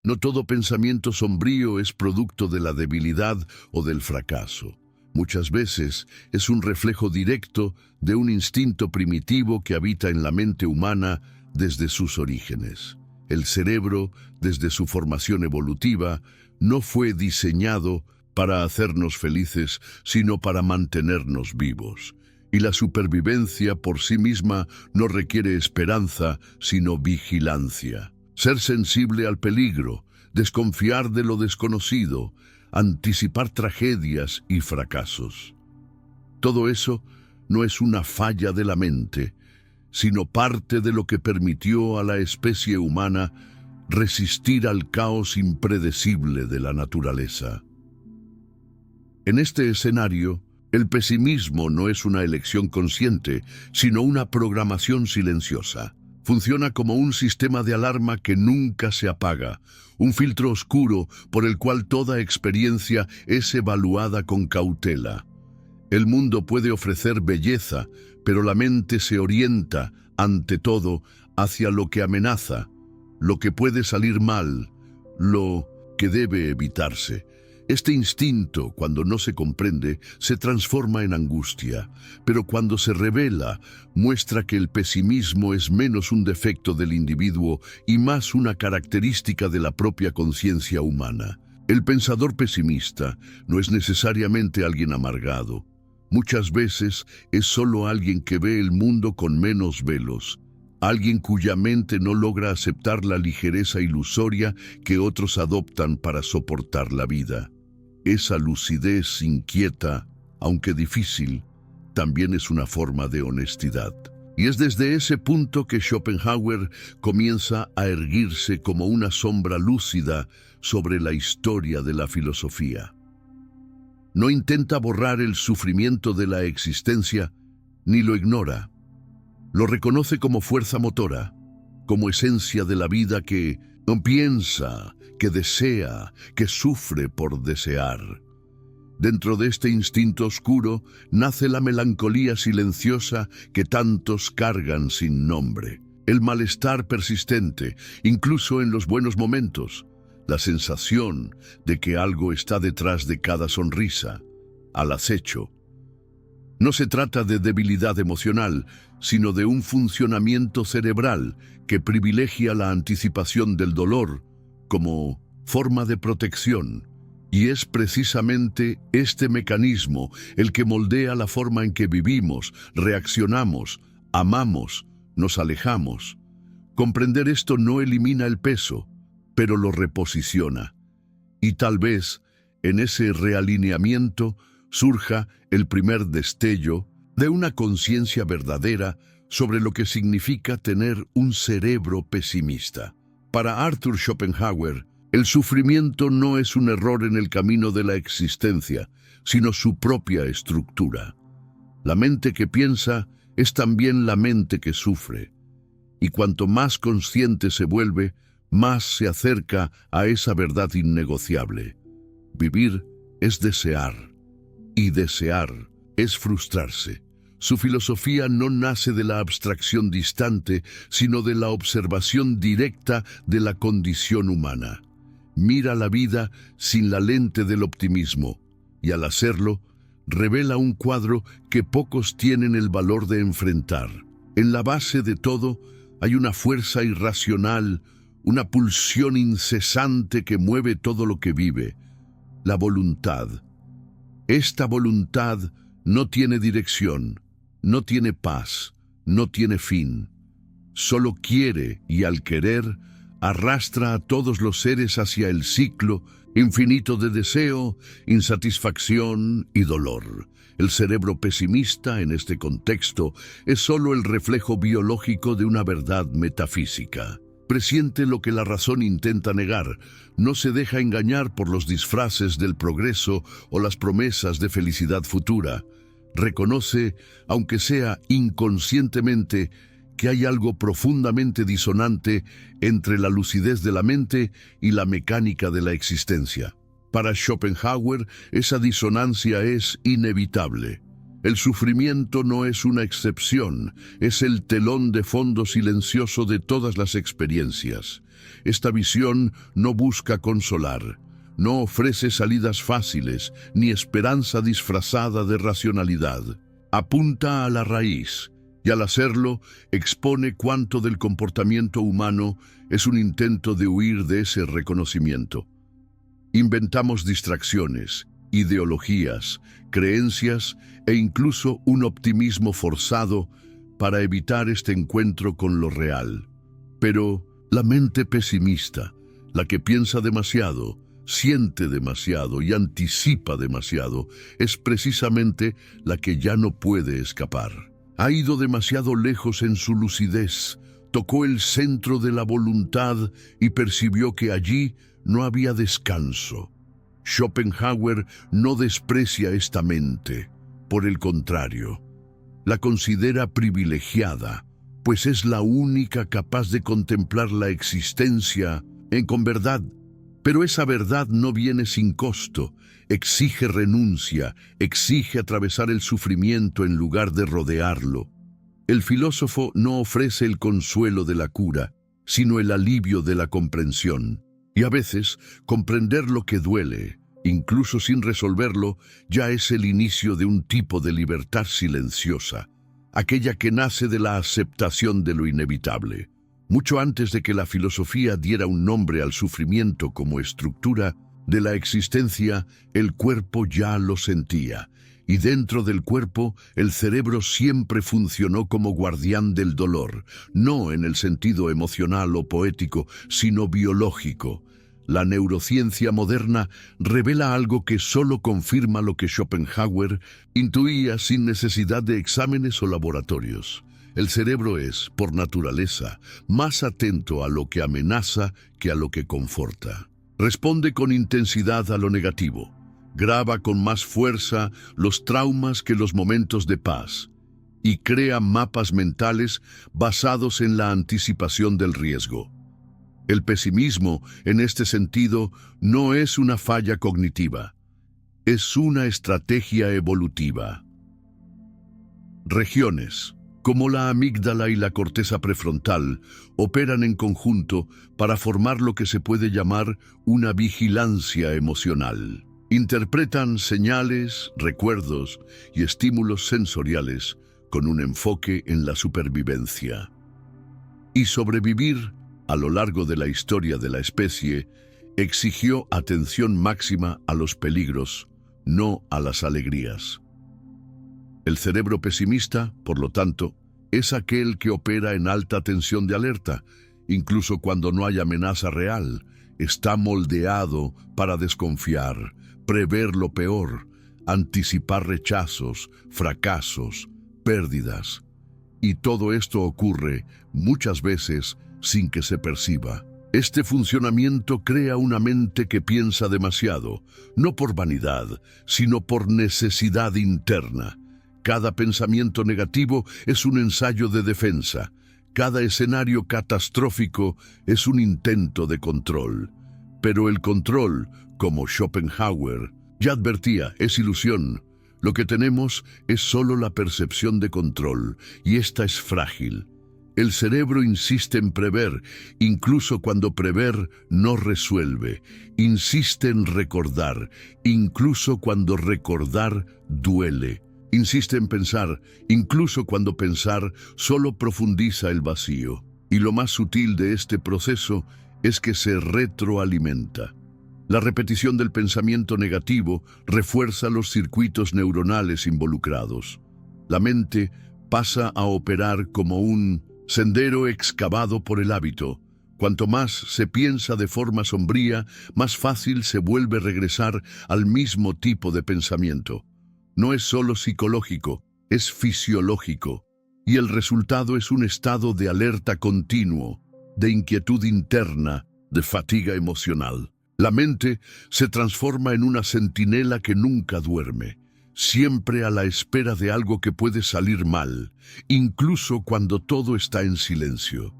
No todo pensamiento sombrío es producto de la debilidad o del fracaso. Muchas veces es un reflejo directo de un instinto primitivo que habita en la mente humana desde sus orígenes. El cerebro, desde su formación evolutiva, no fue diseñado para hacernos felices, sino para mantenernos vivos. Y la supervivencia por sí misma no requiere esperanza, sino vigilancia. Ser sensible al peligro, desconfiar de lo desconocido, anticipar tragedias y fracasos. Todo eso no es una falla de la mente, sino parte de lo que permitió a la especie humana resistir al caos impredecible de la naturaleza. En este escenario, el pesimismo no es una elección consciente, sino una programación silenciosa. Funciona como un sistema de alarma que nunca se apaga, un filtro oscuro por el cual toda experiencia es evaluada con cautela. El mundo puede ofrecer belleza, pero la mente se orienta, ante todo, hacia lo que amenaza, lo que puede salir mal, lo que debe evitarse. Este instinto, cuando no se comprende, se transforma en angustia, pero cuando se revela, muestra que el pesimismo es menos un defecto del individuo y más una característica de la propia conciencia humana. El pensador pesimista no es necesariamente alguien amargado. Muchas veces es solo alguien que ve el mundo con menos velos, alguien cuya mente no logra aceptar la ligereza ilusoria que otros adoptan para soportar la vida. Esa lucidez inquieta, aunque difícil, también es una forma de honestidad. Y es desde ese punto que Schopenhauer comienza a erguirse como una sombra lúcida sobre la historia de la filosofía. No intenta borrar el sufrimiento de la existencia, ni lo ignora. Lo reconoce como fuerza motora, como esencia de la vida que no piensa, que desea, que sufre por desear. Dentro de este instinto oscuro nace la melancolía silenciosa que tantos cargan sin nombre. El malestar persistente, incluso en los buenos momentos. La sensación de que algo está detrás de cada sonrisa, al acecho. No se trata de debilidad emocional, sino de un funcionamiento cerebral que privilegia la anticipación del dolor como forma de protección. Y es precisamente este mecanismo el que moldea la forma en que vivimos, reaccionamos, amamos, nos alejamos. Comprender esto no elimina el peso, pero lo reposiciona. Y tal vez, en ese realineamiento, surja el primer destello de una conciencia verdadera sobre lo que significa tener un cerebro pesimista. Para Arthur Schopenhauer, el sufrimiento no es un error en el camino de la existencia, sino su propia estructura. La mente que piensa es también la mente que sufre, y cuanto más consciente se vuelve, más se acerca a esa verdad innegociable. Vivir es desear, y desear es frustrarse. Su filosofía no nace de la abstracción distante, sino de la observación directa de la condición humana. Mira la vida sin la lente del optimismo, y al hacerlo, revela un cuadro que pocos tienen el valor de enfrentar. En la base de todo hay una fuerza irracional, una pulsión incesante que mueve todo lo que vive, la voluntad. Esta voluntad no tiene dirección, no tiene paz, no tiene fin. Solo quiere y al querer arrastra a todos los seres hacia el ciclo infinito de deseo, insatisfacción y dolor. El cerebro pesimista en este contexto es solo el reflejo biológico de una verdad metafísica. Presiente lo que la razón intenta negar, no se deja engañar por los disfraces del progreso o las promesas de felicidad futura. Reconoce, aunque sea inconscientemente, que hay algo profundamente disonante entre la lucidez de la mente y la mecánica de la existencia. Para Schopenhauer, esa disonancia es inevitable. El sufrimiento no es una excepción, es el telón de fondo silencioso de todas las experiencias. Esta visión no busca consolar, no ofrece salidas fáciles, ni esperanza disfrazada de racionalidad. Apunta a la raíz, y al hacerlo, expone cuánto del comportamiento humano es un intento de huir de ese reconocimiento. Inventamos distracciones, ideologías, creencias e incluso un optimismo forzado para evitar este encuentro con lo real. Pero la mente pesimista, la que piensa demasiado, siente demasiado y anticipa demasiado, es precisamente la que ya no puede escapar. Ha ido demasiado lejos en su lucidez, tocó el centro de la voluntad y percibió que allí no había descanso. Schopenhauer no desprecia esta mente, por el contrario, la considera privilegiada, pues es la única capaz de contemplar la existencia con verdad. Pero esa verdad no viene sin costo, exige renuncia, exige atravesar el sufrimiento en lugar de rodearlo. El filósofo no ofrece el consuelo de la cura, sino el alivio de la comprensión. Y a veces, comprender lo que duele, incluso sin resolverlo, ya es el inicio de un tipo de libertad silenciosa, aquella que nace de la aceptación de lo inevitable. Mucho antes de que la filosofía diera un nombre al sufrimiento como estructura de la existencia, el cuerpo ya lo sentía. Y dentro del cuerpo, el cerebro siempre funcionó como guardián del dolor, no en el sentido emocional o poético, sino biológico. La neurociencia moderna revela algo que solo confirma lo que Schopenhauer intuía sin necesidad de exámenes o laboratorios. El cerebro es, por naturaleza, más atento a lo que amenaza que a lo que conforta. Responde con intensidad a lo negativo. Graba con más fuerza los traumas que los momentos de paz y crea mapas mentales basados en la anticipación del riesgo. El pesimismo, en este sentido, no es una falla cognitiva, es una estrategia evolutiva. Regiones, como la amígdala y la corteza prefrontal, operan en conjunto para formar lo que se puede llamar una vigilancia emocional. Interpretan señales, recuerdos y estímulos sensoriales con un enfoque en la supervivencia. Y sobrevivir, a lo largo de la historia de la especie, exigió atención máxima a los peligros, no a las alegrías. El cerebro pesimista, por lo tanto, es aquel que opera en alta tensión de alerta, incluso cuando no hay amenaza real. Está moldeado para desconfiar, prever lo peor, anticipar rechazos, fracasos, pérdidas. Y todo esto ocurre, muchas veces, sin que se perciba. Este funcionamiento crea una mente que piensa demasiado, no por vanidad, sino por necesidad interna. Cada pensamiento negativo es un ensayo de defensa. Cada escenario catastrófico es un intento de control. Pero el control, como Schopenhauer ya advertía, es ilusión. Lo que tenemos es solo la percepción de control, y esta es frágil. El cerebro insiste en prever, incluso cuando prever no resuelve. Insiste en recordar, incluso cuando recordar duele. Insiste en pensar, incluso cuando pensar solo profundiza el vacío. Y lo más sutil de este proceso es que se retroalimenta. La repetición del pensamiento negativo refuerza los circuitos neuronales involucrados. La mente pasa a operar como un sendero excavado por el hábito. Cuanto más se piensa de forma sombría, más fácil se vuelve regresar al mismo tipo de pensamiento. No es solo psicológico, es fisiológico. Y el resultado es un estado de alerta continuo, de inquietud interna, de fatiga emocional. La mente se transforma en una centinela que nunca duerme, siempre a la espera de algo que puede salir mal, incluso cuando todo está en silencio.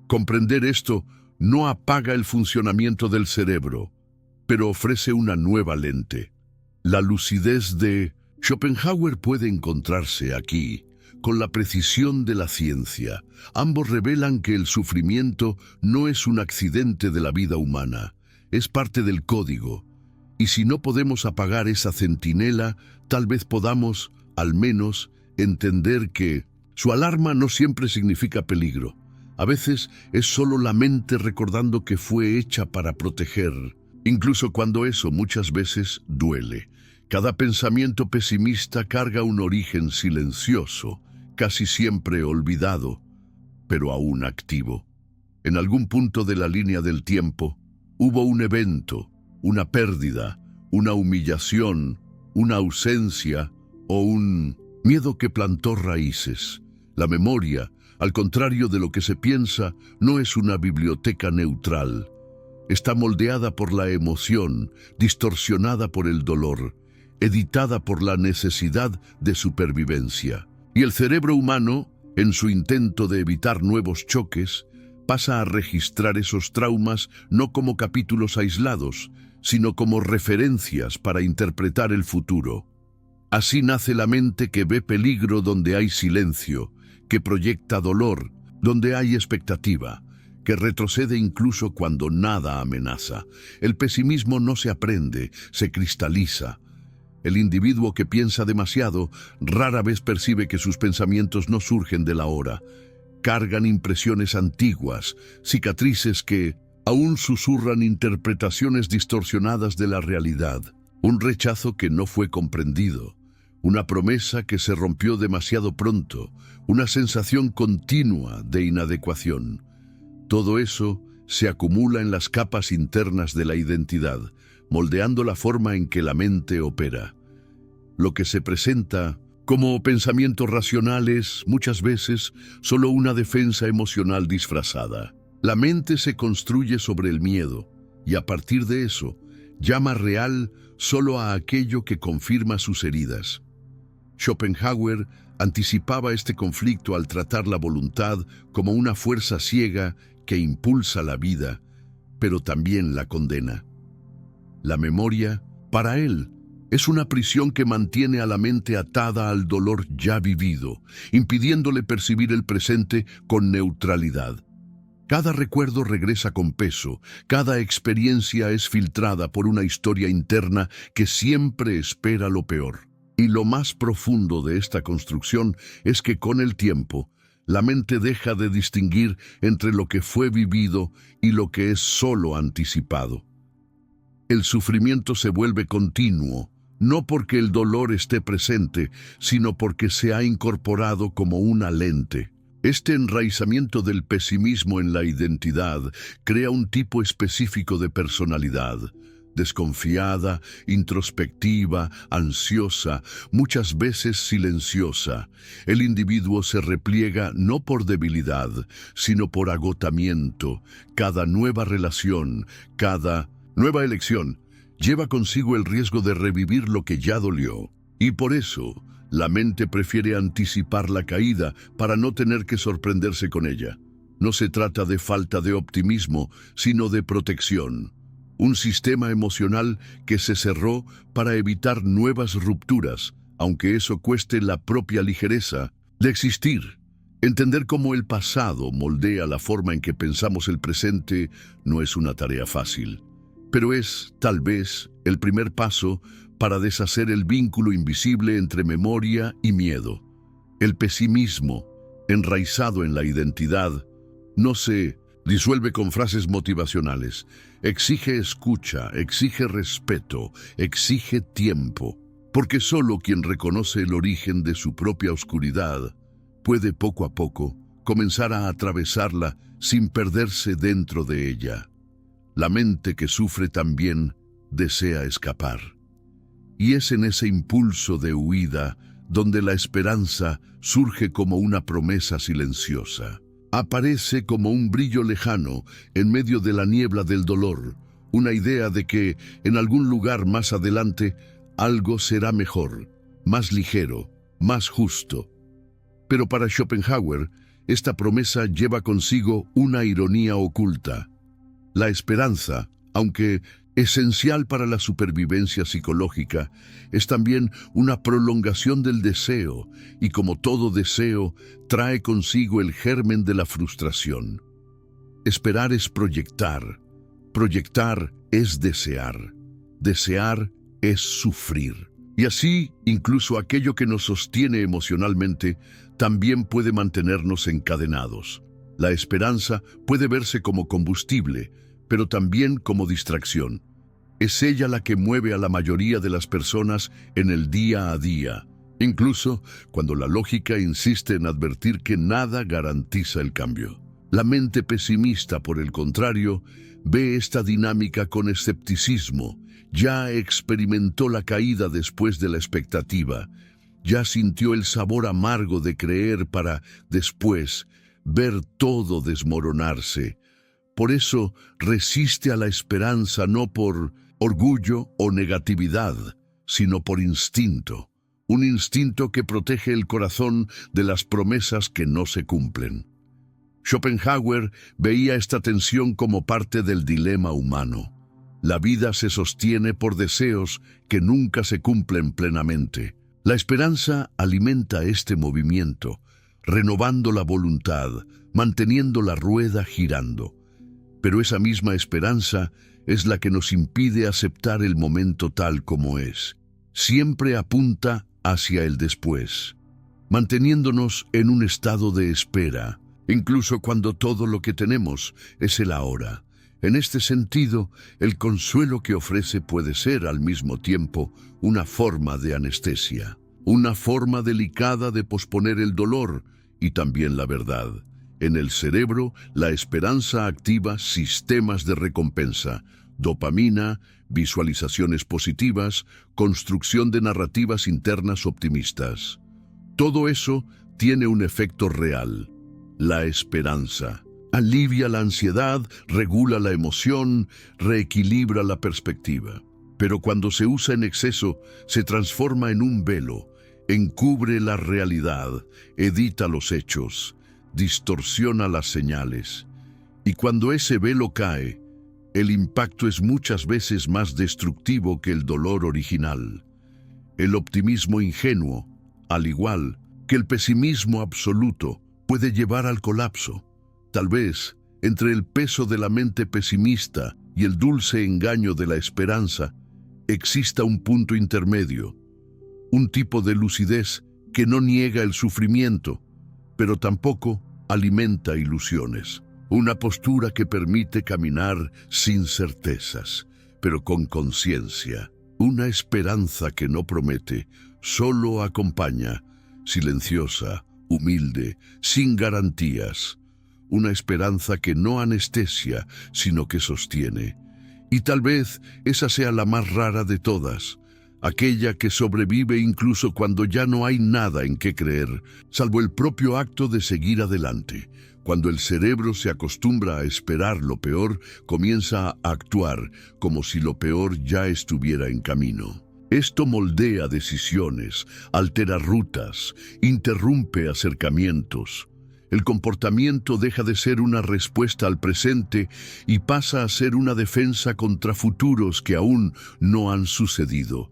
Comprender esto no apaga el funcionamiento del cerebro, pero ofrece una nueva lente, la lucidez de Schopenhauer puede encontrarse aquí con la precisión de la ciencia. Ambos revelan que el sufrimiento no es un accidente de la vida humana, es parte del código. Y si no podemos apagar esa centinela, tal vez podamos, al menos, entender que su alarma no siempre significa peligro. A veces es solo la mente recordando que fue hecha para proteger, incluso cuando eso muchas veces duele. Cada pensamiento pesimista carga un origen silencioso, casi siempre olvidado, pero aún activo. En algún punto de la línea del tiempo, hubo un evento, una pérdida, una humillación, una ausencia o un miedo que plantó raíces. La memoria, al contrario de lo que se piensa, no es una biblioteca neutral. Está moldeada por la emoción, distorsionada por el dolor, editada por la necesidad de supervivencia. Y el cerebro humano, en su intento de evitar nuevos choques, pasa a registrar esos traumas no como capítulos aislados, sino como referencias para interpretar el futuro. Así nace la mente que ve peligro donde hay silencio, que proyecta dolor donde hay expectativa, que retrocede incluso cuando nada amenaza. El pesimismo no se aprende, se cristaliza. El individuo que piensa demasiado rara vez percibe que sus pensamientos no surgen de la hora. Cargan impresiones antiguas, cicatrices que aún susurran interpretaciones distorsionadas de la realidad. Un rechazo que no fue comprendido, una promesa que se rompió demasiado pronto, una sensación continua de inadecuación. Todo eso se acumula en las capas internas de la identidad, moldeando la forma en que la mente opera. Lo que se presenta como pensamientos racionales, muchas veces, solo una defensa emocional disfrazada. La mente se construye sobre el miedo, y a partir de eso, llama real solo a aquello que confirma sus heridas. Schopenhauer anticipaba este conflicto al tratar la voluntad como una fuerza ciega que impulsa la vida, pero también la condena. La memoria, para él, es una prisión que mantiene a la mente atada al dolor ya vivido, impidiéndole percibir el presente con neutralidad. Cada recuerdo regresa con peso, cada experiencia es filtrada por una historia interna que siempre espera lo peor. Y lo más profundo de esta construcción es que con el tiempo, la mente deja de distinguir entre lo que fue vivido y lo que es solo anticipado. El sufrimiento se vuelve continuo, no porque el dolor esté presente, sino porque se ha incorporado como una lente. Este enraizamiento del pesimismo en la identidad crea un tipo específico de personalidad, desconfiada, introspectiva, ansiosa, muchas veces silenciosa. El individuo se repliega no por debilidad, sino por agotamiento. Cada nueva relación, cada nueva elección, lleva consigo el riesgo de revivir lo que ya dolió. Y por eso, la mente prefiere anticipar la caída para no tener que sorprenderse con ella. No se trata de falta de optimismo, sino de protección. Un sistema emocional que se cerró para evitar nuevas rupturas, aunque eso cueste la propia ligereza de existir. Entender cómo el pasado moldea la forma en que pensamos el presente no es una tarea fácil, pero es, tal vez, el primer paso para deshacer el vínculo invisible entre memoria y miedo. El pesimismo, enraizado en la identidad, no se disuelve con frases motivacionales. Exige escucha, exige respeto, exige tiempo, porque solo quien reconoce el origen de su propia oscuridad puede poco a poco comenzar a atravesarla sin perderse dentro de ella. La mente que sufre también desea escapar. Y es en ese impulso de huida donde la esperanza surge como una promesa silenciosa. Aparece como un brillo lejano en medio de la niebla del dolor, una idea de que en algún lugar más adelante algo será mejor, más ligero, más justo. Pero para Schopenhauer, esta promesa lleva consigo una ironía oculta. La esperanza, aunque Esencial para la supervivencia psicológica, es también una prolongación del deseo y, como todo deseo, trae consigo el germen de la frustración. Esperar es proyectar, proyectar es desear, desear es sufrir. Y así, incluso aquello que nos sostiene emocionalmente también puede mantenernos encadenados. La esperanza puede verse como combustible, pero también como distracción. Es ella la que mueve a la mayoría de las personas en el día a día, incluso cuando la lógica insiste en advertir que nada garantiza el cambio. La mente pesimista, por el contrario, ve esta dinámica con escepticismo. Ya experimentó la caída después de la expectativa, ya sintió el sabor amargo de creer para después ver todo desmoronarse. Por eso resiste a la esperanza no por orgullo o negatividad, sino por instinto. Un instinto que protege el corazón de las promesas que no se cumplen. Schopenhauer veía esta tensión como parte del dilema humano. La vida se sostiene por deseos que nunca se cumplen plenamente. La esperanza alimenta este movimiento, renovando la voluntad, manteniendo la rueda girando. Pero esa misma esperanza es la que nos impide aceptar el momento tal como es. Siempre apunta hacia el después, manteniéndonos en un estado de espera, incluso cuando todo lo que tenemos es el ahora. En este sentido, el consuelo que ofrece puede ser al mismo tiempo una forma de anestesia, una forma delicada de posponer el dolor y también la verdad. En el cerebro, la esperanza activa sistemas de recompensa, dopamina, visualizaciones positivas, construcción de narrativas internas optimistas. Todo eso tiene un efecto real: la esperanza. Alivia la ansiedad, regula la emoción, reequilibra la perspectiva. Pero cuando se usa en exceso, se transforma en un velo, encubre la realidad, edita los hechos, distorsiona las señales. Y cuando ese velo cae, el impacto es muchas veces más destructivo que el dolor original. El optimismo ingenuo, al igual que el pesimismo absoluto, puede llevar al colapso. Tal vez, entre el peso de la mente pesimista y el dulce engaño de la esperanza, exista un punto intermedio, un tipo de lucidez que no niega el sufrimiento, pero tampoco alimenta ilusiones. Una postura que permite caminar sin certezas, pero con conciencia. Una esperanza que no promete, solo acompaña, silenciosa, humilde, sin garantías. Una esperanza que no anestesia, sino que sostiene. Y tal vez esa sea la más rara de todas, aquella que sobrevive incluso cuando ya no hay nada en qué creer, salvo el propio acto de seguir adelante. Cuando el cerebro se acostumbra a esperar lo peor, comienza a actuar como si lo peor ya estuviera en camino. Esto moldea decisiones, altera rutas, interrumpe acercamientos. El comportamiento deja de ser una respuesta al presente y pasa a ser una defensa contra futuros que aún no han sucedido.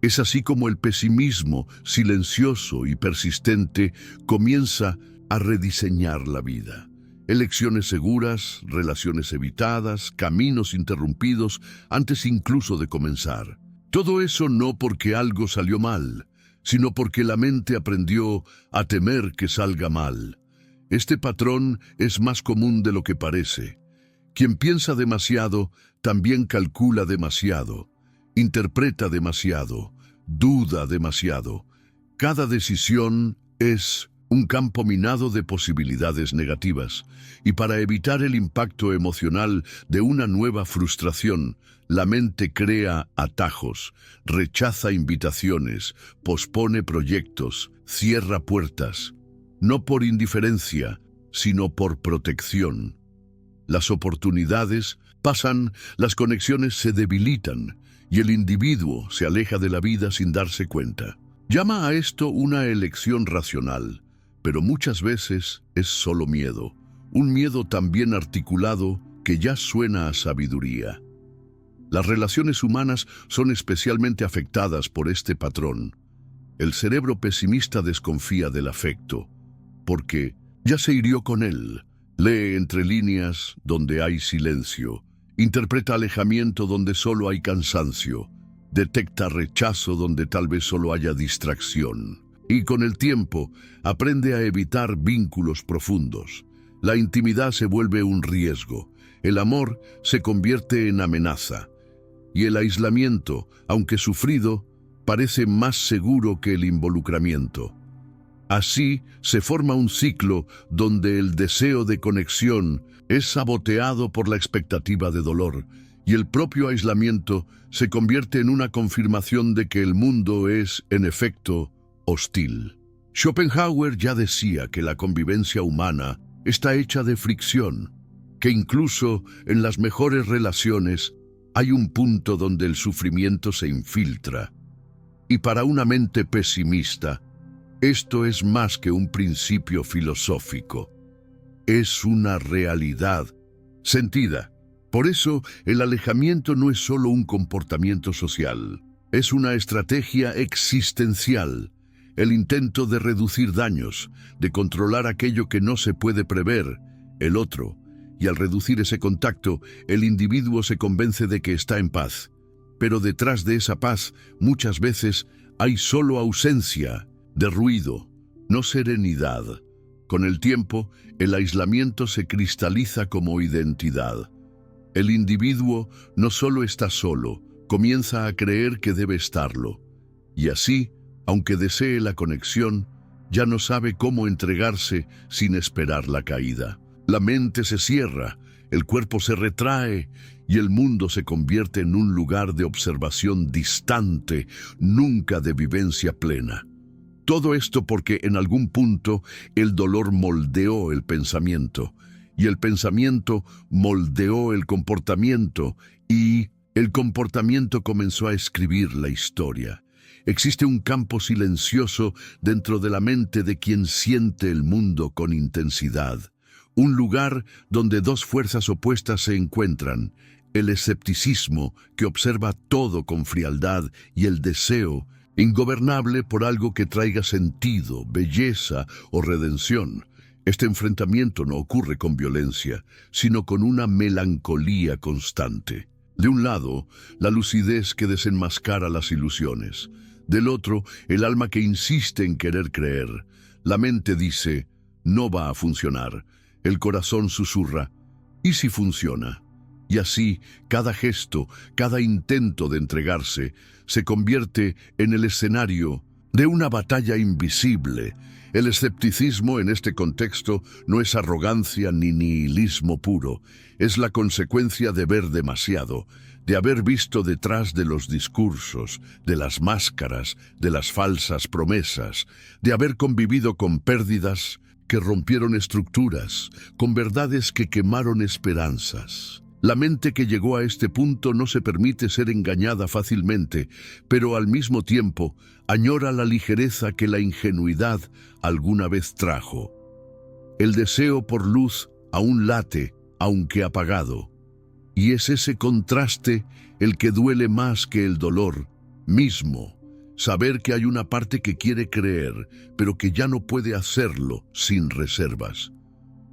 Es así como el pesimismo, silencioso y persistente, comienza a rediseñar la vida. Elecciones seguras, relaciones evitadas, caminos interrumpidos antes incluso de comenzar. Todo eso no porque algo salió mal, sino porque la mente aprendió a temer que salga mal. Este patrón es más común de lo que parece. Quien piensa demasiado, también calcula demasiado, interpreta demasiado, duda demasiado. Cada decisión es un campo minado de posibilidades negativas, y para evitar el impacto emocional de una nueva frustración, la mente crea atajos, rechaza invitaciones, pospone proyectos, cierra puertas. No por indiferencia, sino por protección. Las oportunidades pasan, las conexiones se debilitan y el individuo se aleja de la vida sin darse cuenta. Llama a esto una elección racional, pero muchas veces es solo miedo, un miedo tan bien articulado que ya suena a sabiduría. Las relaciones humanas son especialmente afectadas por este patrón. El cerebro pesimista desconfía del afecto, porque ya se hirió con él. Lee entre líneas donde hay silencio, interpreta alejamiento donde solo hay cansancio, detecta rechazo donde tal vez solo haya distracción. Y con el tiempo aprende a evitar vínculos profundos. La intimidad se vuelve un riesgo, el amor se convierte en amenaza, y el aislamiento, aunque sufrido, parece más seguro que el involucramiento. Así se forma un ciclo donde el deseo de conexión es saboteado por la expectativa de dolor, y el propio aislamiento se convierte en una confirmación de que el mundo es, en efecto, hostil. Schopenhauer ya decía que la convivencia humana está hecha de fricción, que incluso en las mejores relaciones hay un punto donde el sufrimiento se infiltra. Y para una mente pesimista, esto es más que un principio filosófico. Es una realidad sentida. Por eso, el alejamiento no es solo un comportamiento social, es una estrategia existencial. El intento de reducir daños, de controlar aquello que no se puede prever, el otro, y al reducir ese contacto, el individuo se convence de que está en paz. Pero detrás de esa paz, muchas veces, hay solo ausencia, de ruido, no serenidad. Con el tiempo, el aislamiento se cristaliza como identidad. El individuo no solo está solo, comienza a creer que debe estarlo. Y así, aunque desee la conexión, ya no sabe cómo entregarse sin esperar la caída. La mente se cierra, el cuerpo se retrae y el mundo se convierte en un lugar de observación distante, nunca de vivencia plena. Todo esto porque en algún punto el dolor moldeó el pensamiento, y el pensamiento moldeó el comportamiento, y el comportamiento comenzó a escribir la historia. Existe un campo silencioso dentro de la mente de quien siente el mundo con intensidad. Un lugar donde dos fuerzas opuestas se encuentran, el escepticismo que observa todo con frialdad y el deseo ingobernable por algo que traiga sentido, belleza o redención. Este enfrentamiento no ocurre con violencia, sino con una melancolía constante. De un lado, la lucidez que desenmascara las ilusiones. Del otro, el alma que insiste en querer creer. La mente dice, no va a funcionar. El corazón susurra, ¿y si funciona? Y así, cada gesto, cada intento de entregarse, se convierte en el escenario de una batalla invisible. El escepticismo en este contexto no es arrogancia ni nihilismo puro, es la consecuencia de ver demasiado, de haber visto detrás de los discursos, de las máscaras, de las falsas promesas, de haber convivido con pérdidas que rompieron estructuras, con verdades que quemaron esperanzas. La mente que llegó a este punto no se permite ser engañada fácilmente, pero al mismo tiempo añora la ligereza que la ingenuidad alguna vez trajo. El deseo por luz aún late, aunque apagado. Y es ese contraste el que duele más que el dolor mismo. Saber que hay una parte que quiere creer, pero que ya no puede hacerlo sin reservas.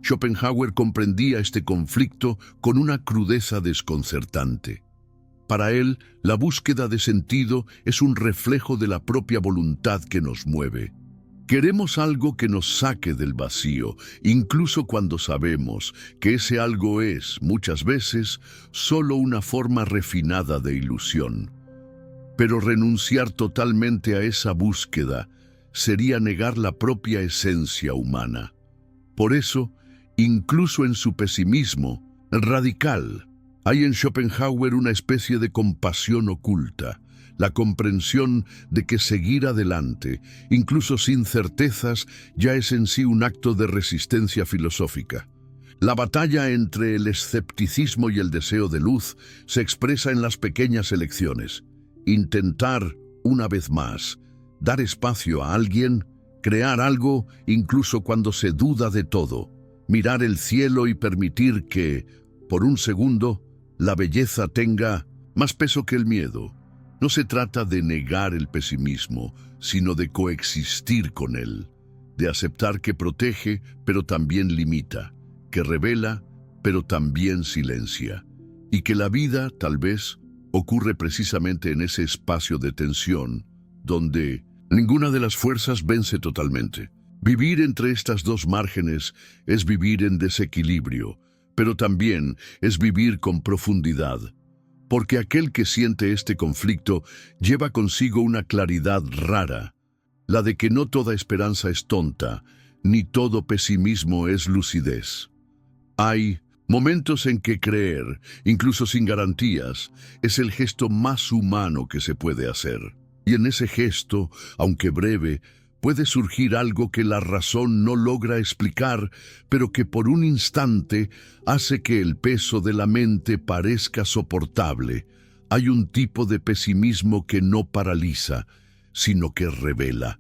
Schopenhauer comprendía este conflicto con una crudeza desconcertante. Para él, la búsqueda de sentido es un reflejo de la propia voluntad que nos mueve. Queremos algo que nos saque del vacío, incluso cuando sabemos que ese algo es, muchas veces, solo una forma refinada de ilusión. Pero renunciar totalmente a esa búsqueda sería negar la propia esencia humana. Por eso, incluso en su pesimismo radical, hay en Schopenhauer una especie de compasión oculta, la comprensión de que seguir adelante, incluso sin certezas, ya es en sí un acto de resistencia filosófica. La batalla entre el escepticismo y el deseo de luz se expresa en las pequeñas elecciones. Intentar, una vez más, dar espacio a alguien, crear algo incluso cuando se duda de todo, mirar el cielo y permitir que, por un segundo, la belleza tenga más peso que el miedo. No se trata de negar el pesimismo, sino de coexistir con él, de aceptar que protege, pero también limita, que revela, pero también silencia, y que la vida, tal vez, ocurre precisamente en ese espacio de tensión, donde ninguna de las fuerzas vence totalmente. Vivir entre estas dos márgenes es vivir en desequilibrio, pero también es vivir con profundidad, porque aquel que siente este conflicto lleva consigo una claridad rara, la de que no toda esperanza es tonta, ni todo pesimismo es lucidez. Hay momentos en que creer, incluso sin garantías, es el gesto más humano que se puede hacer. Y en ese gesto, aunque breve, puede surgir algo que la razón no logra explicar, pero que por un instante hace que el peso de la mente parezca soportable. Hay un tipo de pesimismo que no paraliza, sino que revela.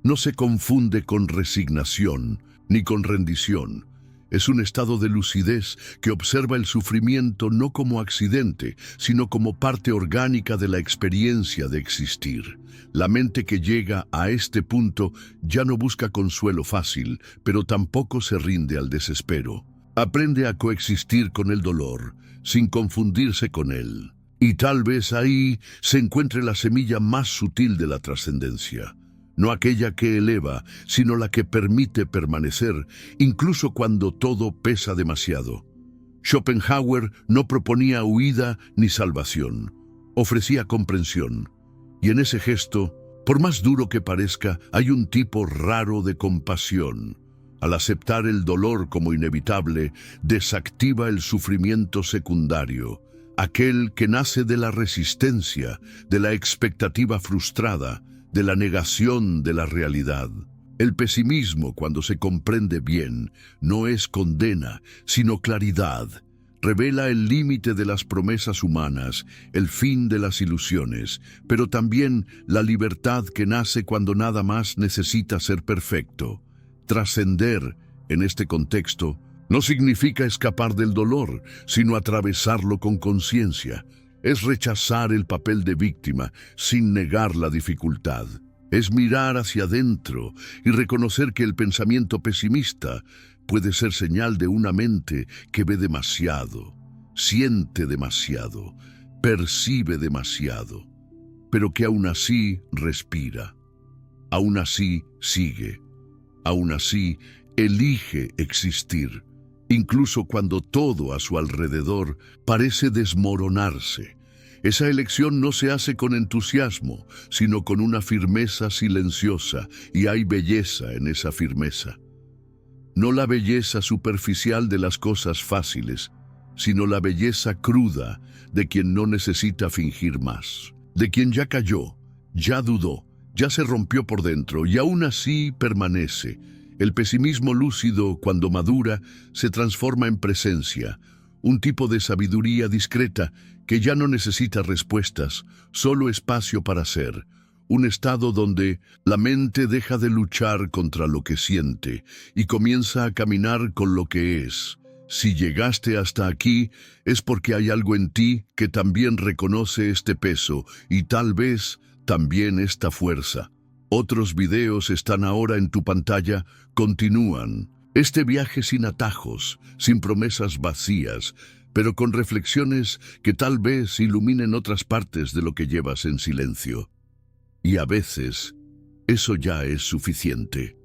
No se confunde con resignación ni con rendición. Es un estado de lucidez que observa el sufrimiento no como accidente, sino como parte orgánica de la experiencia de existir. La mente que llega a este punto ya no busca consuelo fácil, pero tampoco se rinde al desespero. Aprende a coexistir con el dolor, sin confundirse con él. Y tal vez ahí se encuentre la semilla más sutil de la trascendencia. No aquella que eleva, sino la que permite permanecer, incluso cuando todo pesa demasiado. Schopenhauer no proponía huida ni salvación, ofrecía comprensión. Y en ese gesto, por más duro que parezca, hay un tipo raro de compasión. Al aceptar el dolor como inevitable, desactiva el sufrimiento secundario, aquel que nace de la resistencia, de la expectativa frustrada, de la negación de la realidad. El pesimismo, cuando se comprende bien, no es condena, sino claridad. Revela el límite de las promesas humanas, el fin de las ilusiones, pero también la libertad que nace cuando nada más necesita ser perfecto. Trascender, en este contexto, no significa escapar del dolor, sino atravesarlo con conciencia. Es rechazar el papel de víctima sin negar la dificultad. Es mirar hacia adentro y reconocer que el pensamiento pesimista puede ser señal de una mente que ve demasiado, siente demasiado, percibe demasiado, pero que aún así respira, aún así sigue, aún así elige existir, incluso cuando todo a su alrededor parece desmoronarse. Esa elección no se hace con entusiasmo, sino con una firmeza silenciosa, y hay belleza en esa firmeza. No la belleza superficial de las cosas fáciles, sino la belleza cruda de quien no necesita fingir más, de quien ya cayó, ya dudó, ya se rompió por dentro y aún así permanece. El pesimismo lúcido, cuando madura, se transforma en presencia, un tipo de sabiduría discreta que ya no necesita respuestas, solo espacio para ser, un estado donde la mente deja de luchar contra lo que siente y comienza a caminar con lo que es. Si llegaste hasta aquí, es porque hay algo en ti que también reconoce este peso y tal vez también esta fuerza. Otros videos están ahora en tu pantalla, continúan. Este viaje sin atajos, sin promesas vacías, pero con reflexiones que tal vez iluminen otras partes de lo que llevas en silencio. Y a veces, eso ya es suficiente.